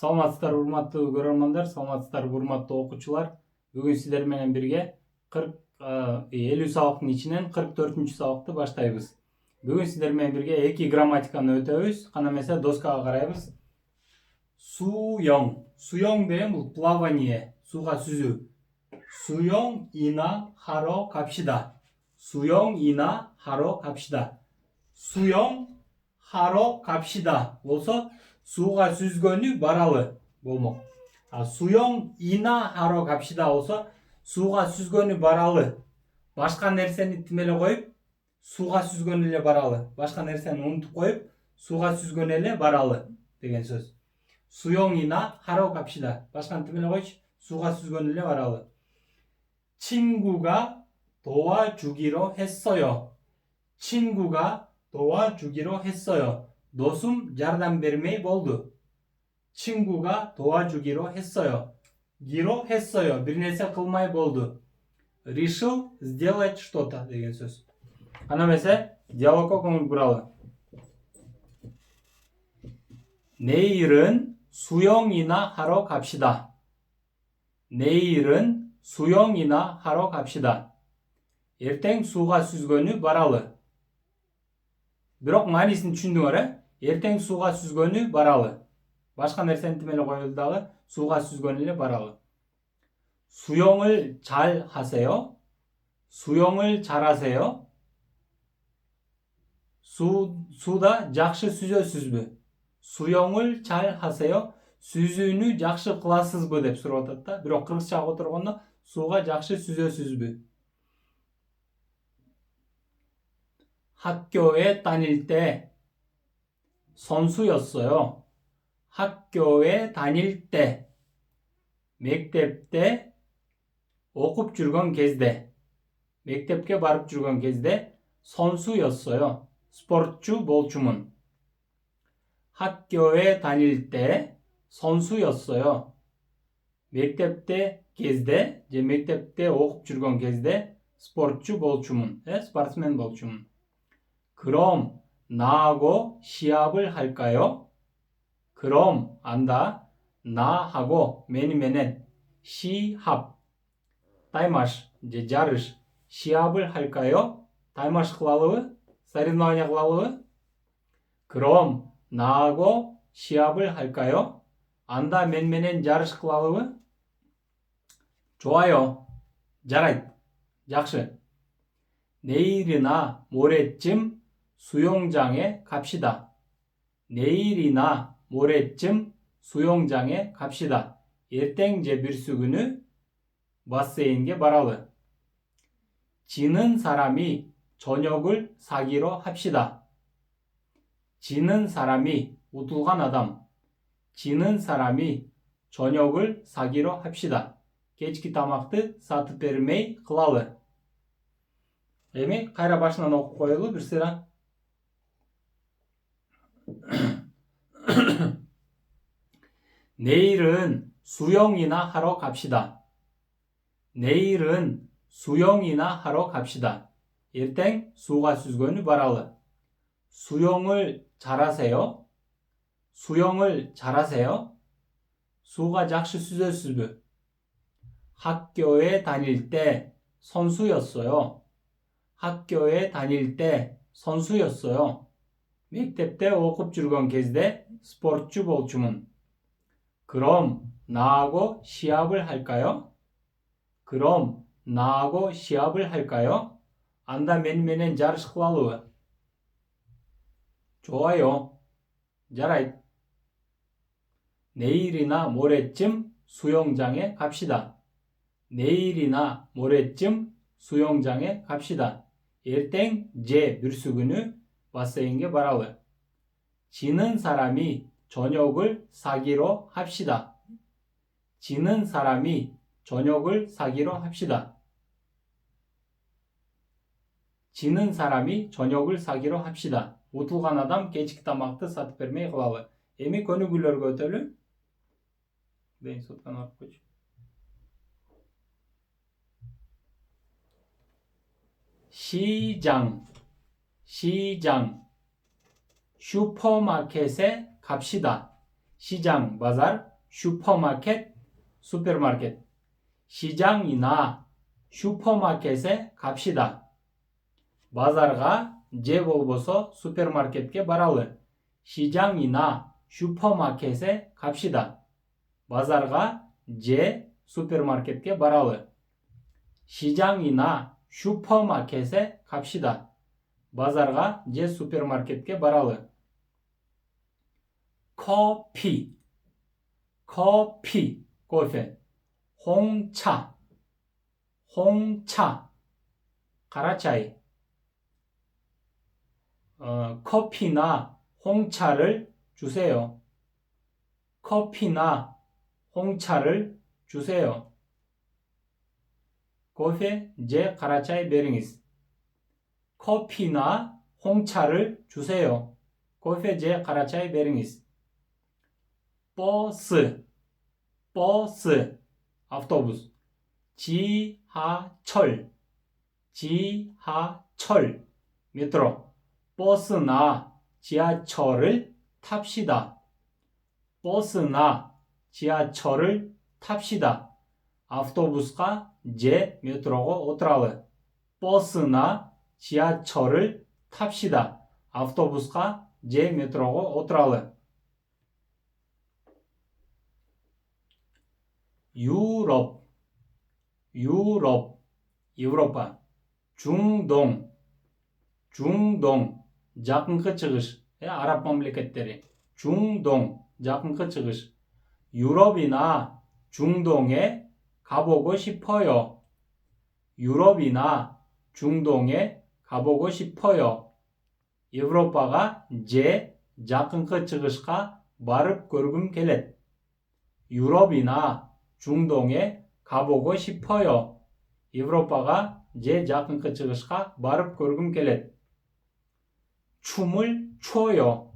Саламатсыздар урматтуу көрөрмандар, саламатсыздар урматтуу окуучулар. Бүгүн сиздер менен бирге 50 сабактын ичинен 44-чү сабакты баштайбыз. Бүгүн сиздер менен бирге эки грамматиканы өтөбүз. Кана эмесе доскага карайбыз. Суёң. Суёң деген бул плавание, сууга сүзүү. Суёң ина харо капшида. Суёң ина харо капшида. Суёң харо капшида болсо сууга сүзгөнү баралы болмок. Суёң ина харо капшида болсо сууга сүзгөнү баралы. Башка нерсени тимеле коюп, сууга сүзгөнү эле баралы. Башка нерсени унутуп коюп, сууга сүзгөнү эле баралы деген сөз. Суёң ина харо капшида. Башканы тимеле койчу, сууга сүзгөнү эле баралы. 친구가 도와주기로 했어요. 친구가 도와주기로 했어요. досум жардам бермей болду. 친구가 도와주기로 했어요. 기로 했어요. бир нерсе кылмай болду. решил сделать что-то деген сөз. Ана эмесе диалогко көңүл буралы. 내일은 수영이나 하러 갑시다. 내일은 수영이나 하러 갑시다. ертең сууга сүзгөнү баралы. Бирок маанисин түшүндүңөр, ертең сууга сүзгөнү баралы. Башка нерсени тимеле коелу дагы, сууга сүзгөнү эле баралы. 수영을 잘 하세요. 수영을 잘 하세요. 수다 жакшы сүзөсүзбү? 수영을 잘 하세요. сүзүүнү жакшы кыласызбы деп сурап атат да. Бирок кыргызчага которгондо сууга жакшы сүзөсүзбү? 학교에 다닐 때 선수였어요. 학교에 다닐 때 мектепте окуп жүргөн кезде, мектепке барып жүргөн кезде 선수였어요. спортчу болчумун. 학교에 다닐 때 선수였어요. мектепте кезде же мектепте окуп жүргөн кезде спортчу болчумун, спортсмен болчумун. 그럼 나하고 시합을 할까요? 그럼 안다. 나하고 매니면은 시합 таймаш же жарыш 시합을 할까요? таймаш кылалыбы? соревнование кылалыбы? 그럼 나하고 시합을 할까요? анда мен менен жарыш кылалыбы? 좋아요. жарайт. жакшы. 내일이나 모레쯤 수영장에 갑시다. 내일이나 모레쯤 수영장에 갑시다. ертең же бирсү күнү бассейнге баралы. 지는 사람이 저녁을 사기로 합시다. 지는 사람이 утулган адам. 지는 사람이 저녁을 사기로 합시다. кечки тамакты сатып бермей кылалы. Эми кайра башынан окуп коелу бир сыйра. 내일은 수영이나 하러 갑시다. 내일은 수영이나 하러 갑시다. ертең сууга сүзгөнү баралы. 수영을 잘하세요? 수영을 잘하세요? сууга жакшы сүзөсүзбү? 학교에 다닐 때 선수였어요. 학교에 다닐 때 선수였어요. мектепте окуп жүргөн кезде спортчу болчумун. 그럼 나하고 시합을 할까요? 그럼 나하고 시합을 할까요? анда мен менен жарыш кылалыбы? 좋아요. жарайт. 내일이나 모레쯤 수영장에 갑시다. 내일이나 모레쯤 수영장에 갑시다. ертең же бүрсү күнү бассейнге баралы. 지는 사람이 저녁을 사기로 합시다. 지는 사람이 저녁을 사기로 합시다. 지는 사람이 저녁을 사기로 합시다. утулган адам кечки тамакты сатып бермей кылалы. Эми көнүгүүлөргө өтөлү. Ден соткан алып койчу. 시장, 슈퍼마켓에 갑시다. 시장, 바जार, 슈퍼마켓, 슈퍼마켓. 시장이나 슈퍼마켓에 갑시다. 바자르가 제 болбосо 슈퍼마켓게 баралы. 시장이나 슈퍼마켓에 갑시다. 바자르가 제 슈퍼마켓게 баралы. 시장이나 슈퍼마켓에 갑시다. 바자르가 제 슈퍼마켓게 баралы. 커피, 커피, 코페. 홍차, 홍차, 가라차이. 커피나 홍차를 주세요. 커피나 홍차를 주세요. 코페 제 가라차이 베링이스. 커피나 홍차를 주세요. 코페 제 가라차이 베링이스. 버스, 버스, автобус. 지하철, 지하철, 메트로. 버스나 지하철을 탑시다. 버스나 지하철을 탑시다. автобусқа 제 метро가 отыралы. 버스나 지하철을 탑시다. автобусқа 제 метро가 отыралы. 유럽, 유럽, Европа. 중동, 중동, жақынғы шығыш. араб мемлекеттері. 중동, жақынғы шығыш. 유럽이나 중동에 가보고 싶어요. 유럽이나 중동에 가보고 싶어요. Европаға 제 жақынғы шығышқа барып көргім келеді. 유럽이나 중동에 가보고 싶어요. европаға 제 жақынғы шығышқа барып көргім келеді. 춤을 춰요.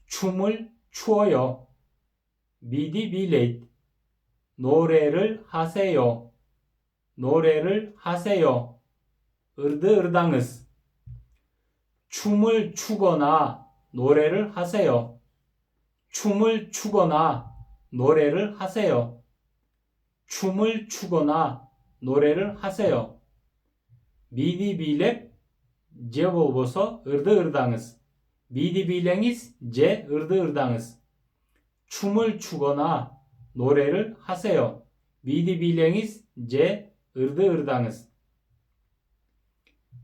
춤을 춰요. 비디 빌레이트. 노래를 하세요. 노래를 하세요. ырды ырдаңыз. 춤을 추거나 노래를 하세요. 춤을 추거나 노래를 하세요. 춤을 추거나 노래를 하세요. 비디 빌еп 제 болбосо ырды ырдаңыз. 비디 빌еңіз 제 ырды ырдаңыз. 춤을 추거나 노래를 하세요. 비디 빌еңіз 제 ырды ырдаңыз.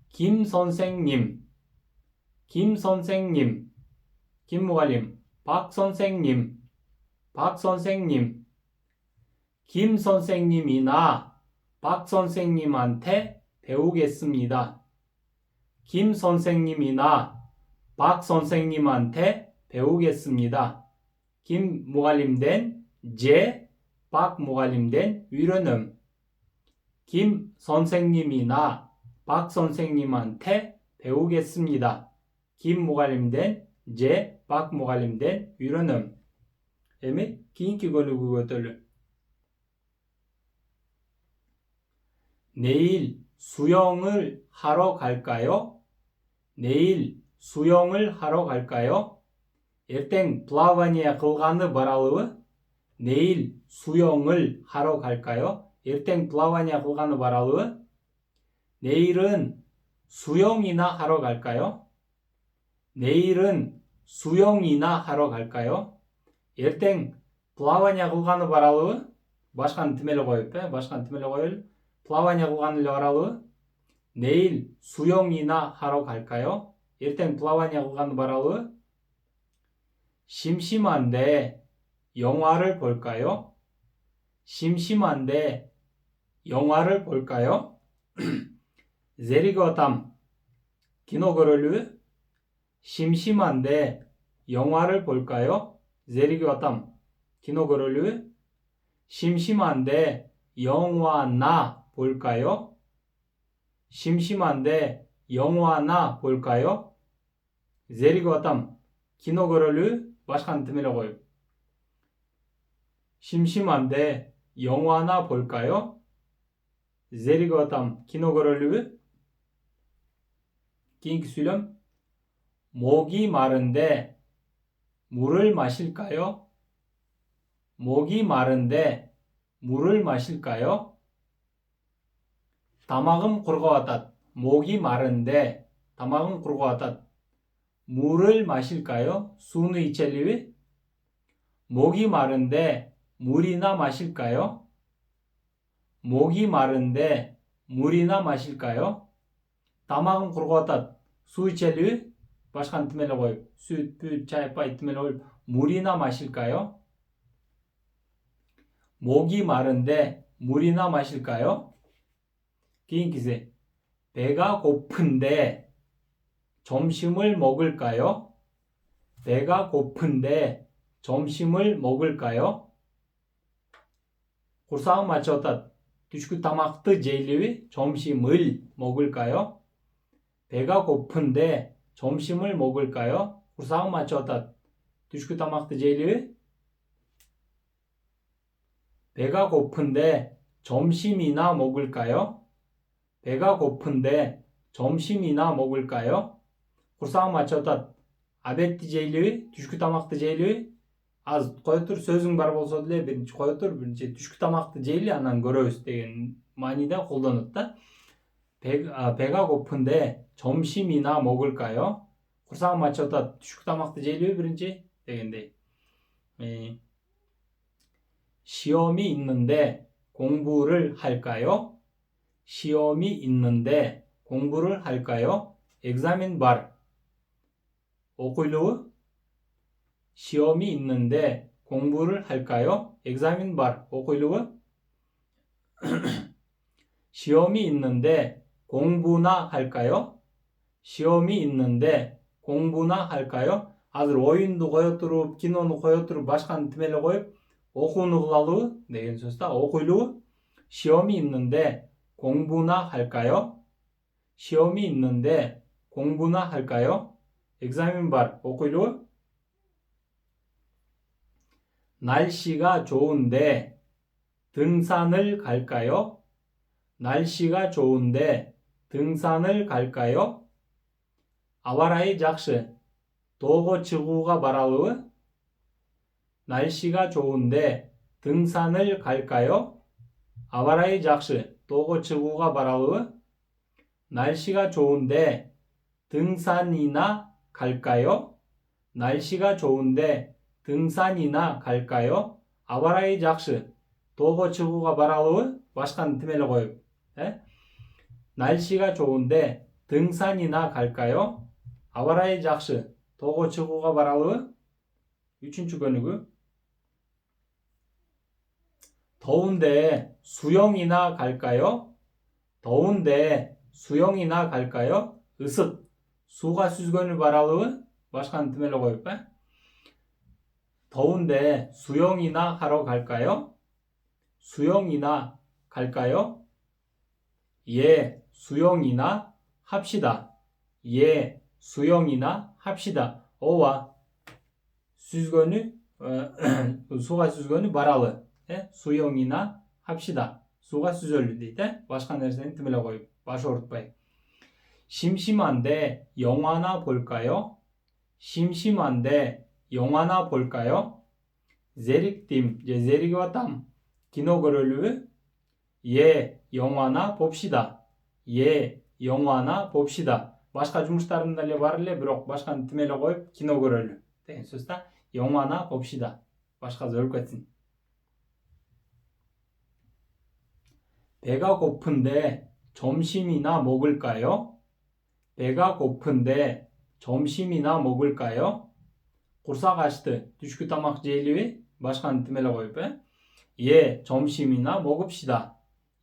김 선생님, 김 선생님, 김 무갈림, 박 선생님, 박 선생님. 김 선생님이나 박 선생님한테 배우겠습니다. 김 선생님이나 박 선생님한테 배우겠습니다. 김 무갈림den 제, 박 무갈림den үйренем. 김 선생님이나 박 선생님한테 배우겠습니다. 김 무갈림den 제, 박 무갈림den үйренем. эми кийинки бөлүгү өтөлү. 내일 수영을 하러 갈까요? 내일 수영을 하러 갈까요? ертең плавание кылганы баралыбы? 내일 수영을 하러 갈까요? ертең плавание кылганы баралыбы? 내일은 수영이나 하러 갈까요? 내일은 수영이나 하러 갈까요? ертең плавание кылганы баралыбы? башканы тимеле коюп, башканы тимеле коелу. плавание кылганы эле баралыбы? 내일 수영이나 하러 갈까요? ертең плавание кылганы баралыбы? 심심한데 영화를 볼까요? 심심한데 영화를 볼까요? 제리고탐 кино көрөлүбү? 심심한데 영화를 볼까요? 제리고탐 кино көрөлүбү? 심심한데 영화나 볼까요? 심심한데 영화나 볼까요? 제리고탐 кино көрөлүбү? башканы тимеле коюп. 심심한데 영화나 볼까요? 제리고탐 кино көрөлүбү? кийинки сүйлөм. 목이 마른데 물을 마실까요? 목이 마른데 물을 마실까요? 담аг음 굵어왔다. 목이 마른데 담agım 굵어왔다. 물을 마실까요? 수는 이첼리위? 목이 마른데 물이나 마실까요? 목이 마른데 물이나 마실까요? 담agım 굵어왔다. 수 이첼리위? başka антимele koyup süt, püt, çay, pay антимele koyup 물이나 마실까요? 목이 마른데 물이나 마실까요? 그러니까 배가 고픈데 점심을 먹을까요? 배가 고픈데 점심을 먹을까요? құрсағым ачыотат. Түшкі тамақты жейлеуі 점심을 먹을까요? 배가 고픈데 점심을 먹을까요? құрсағым ачыотат. түшкі тамақты жейлеуі 배가 고픈데 점심이나 먹을까요? 배가 고픈데 점심이나 먹을까요? құрсағым ачыотат. Обедті жейлеуі, түшкі тамақты жейлеуі аз қоя тұр, сөзің бар болса деле биринчи қоя тұр, биринчи түшкі тамақты жейле анан көрөбүз деген мааниде колдонот да. 배가 고픈데 점심이나 먹을까요? құрсағым ачыотат. түшкі тамақты жейлеуі биринчи дегендей. 시험이 있는데 공부를 할까요? 시험이 있는데 공부를 할까요? Examen var. okuyluğu 시험이 있는데 공부를 할까요? Examen var. okuyluğu 시험이 있는데 공부나 할까요? 시험이 있는데 공부나 할까요? азыр oyundu koya turup, kinonu koya turup, başka timele koyup окууну кылалыбы деген сөз да. окуйлугу 시험이 있는데 공부나 할까요? 시험이 있는데 공부나 할까요? Examen var. okuyluğu 날씨가 좋은데 등산을 갈까요? 날씨가 좋은데 등산을 갈까요? 아와라이 жақсы. 도고 치구가 баралыбы? 날씨가 좋은데 등산을 갈까요? 아와라이 жақсы. 도고 치구가 баралыбы? 날씨가 좋은데 등산이나 갈까요? 날씨가 좋은데 등산이나 갈까요? 아와라이 жақсы. 도고 치구가 баралыбы? başka timele koyup. 날씨가 좋은데 등산이나 갈까요? 아와라이 жақсы. 도고 치구가 баралыбы? üçüncü könügü. 더운데 수영이나 갈까요? 더운데 수영이나 갈까요? ысык. 수가 süzgөнү баралыбы? başka timele koyup. 더운데 수영이나 하러 갈까요? 수영이나 갈까요? 예, 수영이나 합시다. 예, 수영이나 합시다. 오와 süzgөнü 수가 süzgөнü баралы. 수영이나 합시다. 수가 süzölü дейді. başka нәрсени тимеле коюп, баш ортпай. 심심한데 영화나 볼까요? 심심한데 영화나 볼까요? Zeriktim, zerigip атам. кино көрөлүбү? 예, 영화나 봅시다. 예, 영화나 봅시다. başka жумуштарым деле бар эле, бирок башканы тимеле коюп кино көрөлү деген сөз да. 영화나 봅시다. başkası өлүп кетсин. 배가 고픈데 점심이나 먹을까요? 배가 고픈데 점심이나 먹을까요? құрсақ ашты. түшкі тамақ жейліби? başkаны тимеле коюп. 예, 점심이나 먹읍시다.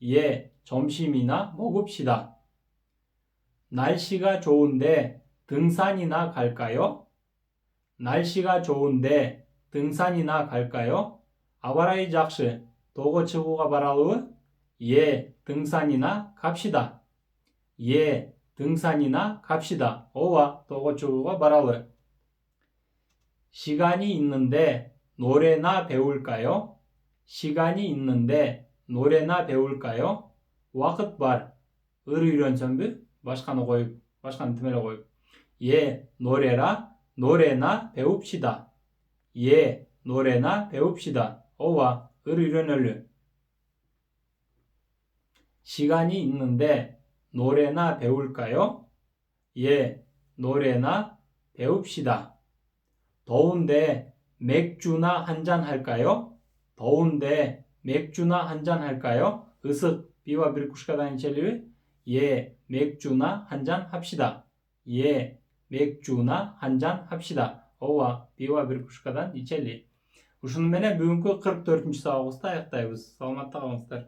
예, 점심이나 먹읍시다. 날씨가 좋은데 등산이나 갈까요? 날씨가 좋은데 등산이나 갈까요? 아와라이 жақсы. 도고 치구가 баралыбы? 예, 등산이나 갑시다. 예, 등산이나 갑시다. 오와 도고 치구가 баралы. 시간이 있는데 노래나 배울까요? 시간이 있는데 노래나 배울까요? уақыт бар. ыр үйрөнсөмбү? başkаны коюп, başkаны тимеле коюп. 예, 노래나 배웁시다. 예, 노래나 배웁시다. Ova 을 үйренелü. 시간이 있는데 노래나 배울까요? 예, 노래나 배웁시다. 더운데 맥주나 한잔 할까요? 더운데 맥주나 한잔 할까요? ısık 비와 bir kuşkadan içeriği 예, 맥주나 한잔 합시다. 예, 맥주나 한잔 합시다. Ova 비와 bir kuşkadan içeriği. Ушуну менен бүгүнкү 44-сабагыбызды аяктайбыз. Саламатта калыңыздар.